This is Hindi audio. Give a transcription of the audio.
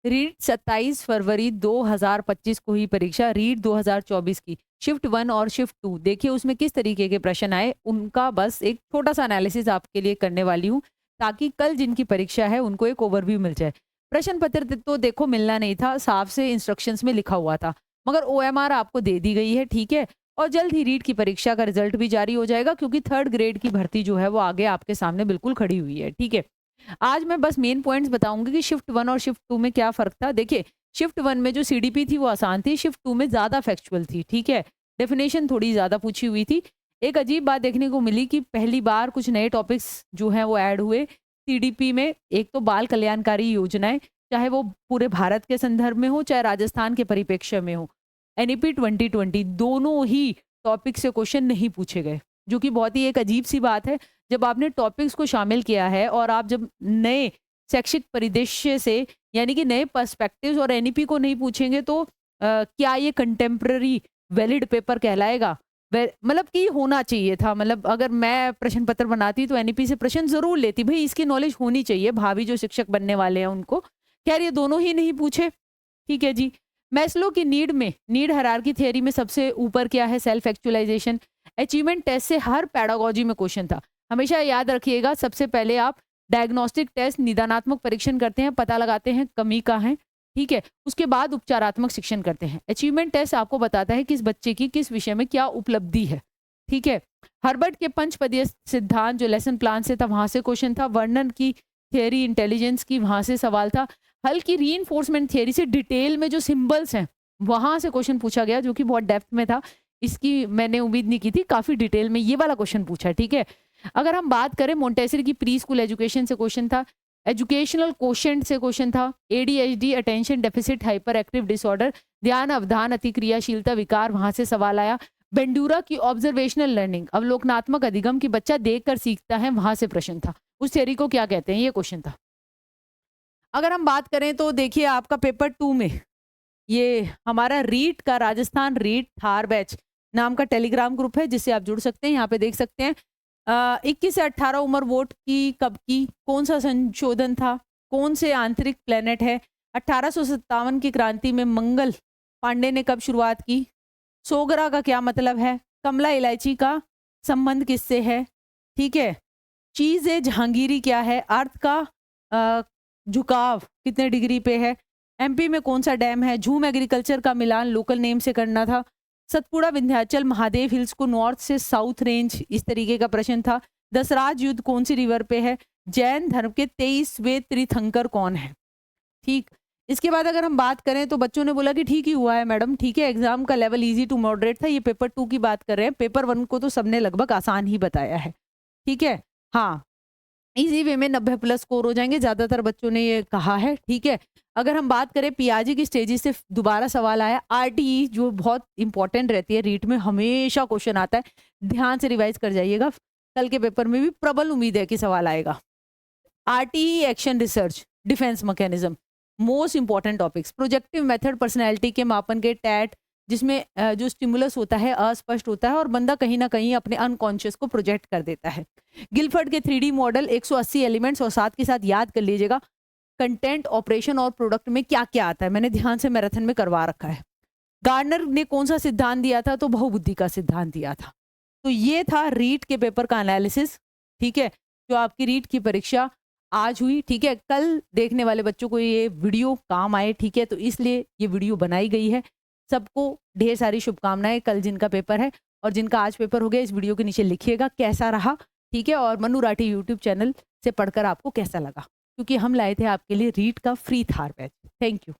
रीट 27 फरवरी 2025 को ही परीक्षा, रीट 2024 की शिफ्ट 1 और शिफ्ट 2, देखिए उसमें किस तरीके के प्रश्न आए, उनका बस एक छोटा सा एनालिसिस आपके लिए करने वाली हूँ, ताकि कल जिनकी परीक्षा है उनको एक ओवरव्यू मिल जाए। प्रश्न पत्र तो देखो मिलना नहीं था, साफ से इंस्ट्रक्शंस में लिखा हुआ था, मगर ओएमआर आपको दे दी गई है, ठीक है। और जल्द ही रीट की परीक्षा का रिजल्ट भी जारी हो जाएगा, क्योंकि 3rd ग्रेड की भर्ती जो है वो आगे आपके सामने बिल्कुल खड़ी हुई है, ठीक है। आज मैं बस मेन पॉइंट्स बताऊंगी कि शिफ्ट 1 और शिफ्ट 2 में क्या फ़र्क था। देखिए, शिफ्ट 1 में जो सीडीपी थी वो आसान थी, शिफ्ट 2 में ज़्यादा फैक्चुअल थी, ठीक है। डेफिनेशन थोड़ी ज़्यादा पूछी हुई थी। एक अजीब बात देखने को मिली कि पहली बार कुछ नए टॉपिक्स जो हैं वो ऐड हुए सीडीपी में। एक तो बाल कल्याणकारी योजनाएँ, चाहे वो पूरे भारत के संदर्भ में हो, चाहे राजस्थान के परिप्रेक्ष्य में हो। एनईपी 2020 दोनों ही टॉपिक से क्वेश्चन नहीं पूछे गए, जो कि बहुत ही एक अजीब सी बात है। जब आपने टॉपिक्स को शामिल किया है और आप जब नए शैक्षिक परिदृश्य से, यानी कि नए पर्सपेक्टिव्स और एनईपी को नहीं पूछेंगे, तो क्या ये कंटेम्पररी वैलिड पेपर कहलाएगा? मतलब कि होना चाहिए था, मतलब अगर मैं प्रश्न पत्र बनाती तो एनईपी से प्रश्न जरूर लेती, भाई इसकी नॉलेज होनी चाहिए भावी जो शिक्षक बनने वाले हैं उनको। खैर ये दोनों ही नहीं पूछे, ठीक है जी। मैस्लो की नीड हायरार्की थ्योरी में सबसे ऊपर क्या है? Self actualisation. अचीवमेंट टेस्ट से हर पेडागोजी में क्वेश्चन था। हमेशा याद रखिएगा, सबसे पहले आप डायग्नोस्टिक टेस्ट निदानात्मक परीक्षण करते हैं, पता लगाते हैं कमी का है, ठीक है। उसके बाद उपचारात्मक शिक्षण करते हैं। अचीवमेंट टेस्ट आपको बताता है किस बच्चे की किस विषय में क्या उपलब्धि है, ठीक है। हर्बर्ट के पंचपदीय सिद्धांत जो लेसन प्लान से था वहां से क्वेश्चन था। वर्णन की थियरी इंटेलिजेंस की, वहां से सवाल था। हल की रीइंफोर्समेंट थियरी से डिटेल में जो सिंबल्स हैं वहां से क्वेश्चन पूछा गया, जो कि बहुत डेप्थ में था। इसकी मैंने उम्मीद नहीं की थी, काफी डिटेल में ये वाला क्वेश्चन पूछा, ठीक है। अगर हम बात करें मोंटेसरी की प्री स्कूल एजुकेशन से क्वेश्चन था। एजुकेशनल क्वोशेंट से क्वेश्चन था। ADHD attention deficit hyper active disorder, ध्यान अवधान अतिक्रियाशीलता विकार, वहां से सवाल आया। बेंडूरा की ऑब्जर्वेशनल लर्निंग, अवलोकनात्मक अधिगम की बच्चा देखकर सीखता है, वहां से प्रश्न था। उस थ्योरी को क्या कहते हैं, ये क्वेश्चन था। अगर हम बात करें तो देखिए आपका पेपर 2 में ये हमारा रीट का राजस्थान रीट थार बैच नाम का टेलीग्राम ग्रुप है, जिससे आप जुड़ सकते हैं। यहाँ पे देख सकते हैं 21 से 18 उम्र वोट की कब की, कौन सा संशोधन था, कौन से आंतरिक प्लेनेट है, 1857 की क्रांति में मंगल पांडे ने कब शुरुआत की, सोगरा का क्या मतलब है, कमला इलायची का संबंध किससे है, ठीक है। चीज ए जहांगीरी क्या है, अर्थ का झुकाव कितने डिग्री पे है, एमपी में कौन सा डैम है, झूम एग्रीकल्चर का मिलान लोकल नेम से करना था। सतपुड़ा विंध्याचल महादेव हिल्स को नॉर्थ से साउथ रेंज, इस तरीके का प्रश्न था। दसराज युद्ध कौन सी रिवर पे है, जैन धर्म के 23वें तीर्थंकर कौन है, ठीक। इसके बाद अगर हम बात करें तो बच्चों ने बोला कि ठीक ही हुआ है मैडम, ठीक है, एग्जाम का लेवल इजी टू मॉडरेट था। ये पेपर 2 की बात कर रहे हैं, पेपर 1 को तो सबने लगभग आसान ही बताया है, ठीक है। हाँ, इजी वे में 90+ स्कोर हो जाएंगे, ज्यादातर बच्चों ने ये कहा है, ठीक है। अगर हम बात करें पियाजी की स्टेजेस से दोबारा सवाल आया। आरटीई जो बहुत इंपॉर्टेंट रहती है, रीट में हमेशा क्वेश्चन आता है, ध्यान से रिवाइज कर जाइएगा, कल के पेपर में भी प्रबल उम्मीद है कि सवाल आएगा। RTE action research defence mechanism, most important topics. Projective method personality के मापन के टैट, जिसमें जो स्टिमुलस होता है अस्पष्ट होता है और बंदा कहीं ना कहीं अपने अनकॉन्शियस को प्रोजेक्ट कर देता है। गिलफर्ड के 3D मॉडल 180 एलिमेंट्स, और साथ के साथ याद कर लीजिएगा कंटेंट ऑपरेशन और प्रोडक्ट में क्या क्या आता है, मैंने ध्यान से मैराथन में करवा रखा है। गार्डनर ने कौन सा सिद्धांत दिया था, तो बहुबुद्धि का सिद्धांत दिया था। तो ये था रीट के पेपर का एनालिसिस, ठीक है, जो आपकी रीट की परीक्षा आज हुई, ठीक है। कल देखने वाले बच्चों को ये वीडियो काम आए, ठीक है, तो इसलिए ये वीडियो बनाई गई है। सबको ढेर सारी शुभकामनाएं कल जिनका पेपर है, और जिनका आज पेपर हो गया इस वीडियो के नीचे लिखिएगा कैसा रहा, ठीक है। और मनु राठी यूट्यूब चैनल से पढ़कर आपको कैसा लगा, क्योंकि हम लाए थे आपके लिए रीट का free Thar batch. Thank you.